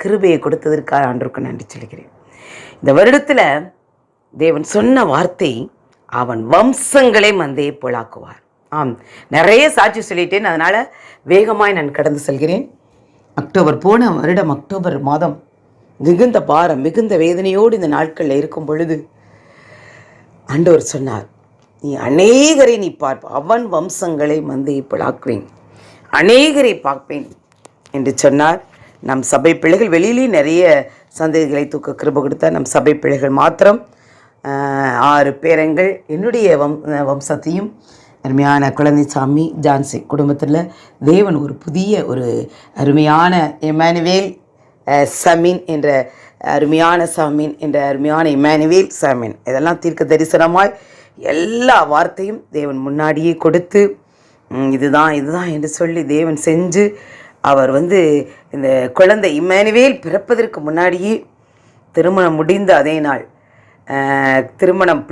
கிருபையை கொடுத்ததற்காக ஆண்டவருக்கு நன்றி சொல்கிறேன். இந்த வருடத்தில் தேவன் சொன்ன வார்த்தை, அவன் வம்சங்களை மந்தையை போலாக்குவார். ஆம், நிறைய சாட்சி சொல்லிட்டேன், அதனால் வேகமாய் நான் கடந்து செல்கிறேன். போன வருடம் அக்டோபர் மாதம் மிகுந்த பாரம், மிகுந்த வேதனையோடு இந்த நாட்களில் இருக்கும் பொழுது ஆண்டவர் சொன்னார், நீ அநேகரை நீ பார்ப்ப, அவன் வம்சங்களை மந்தையை போலாக்குவேன், அநேகரை பார்ப்பேன் என்று சொன்னார். நம் சபை பிள்ளைகள் வெளியிலேயே நிறைய சந்ததிகளை தூக்க கிருபை கொடுத்தார். நம் சபை பிள்ளைகள் மாத்திரம் 6 பேரங்கள், என்னுடைய வம்சத்தையும் அருமையான குழந்தைசாமி ஜான்சி குடும்பத்தில் தேவன் ஒரு புதிய ஒரு அருமையான எமானுவேல் சமீன் என்ற அருமையான சாமீன் என்ற அருமையான இமானுவேல் சாமீன், இதெல்லாம் தீர்க்க தரிசனமாய் எல்லா வார்த்தையும் தேவன் முன்னாடியே கொடுத்து இதுதான் என்று சொல்லி தேவன் செஞ்சு, அவர் இந்த குழந்தை இமானுவேல் பிறப்பதற்கு முன்னாடியே திருமணம் முடிந்த அதே நாள் திருமணம்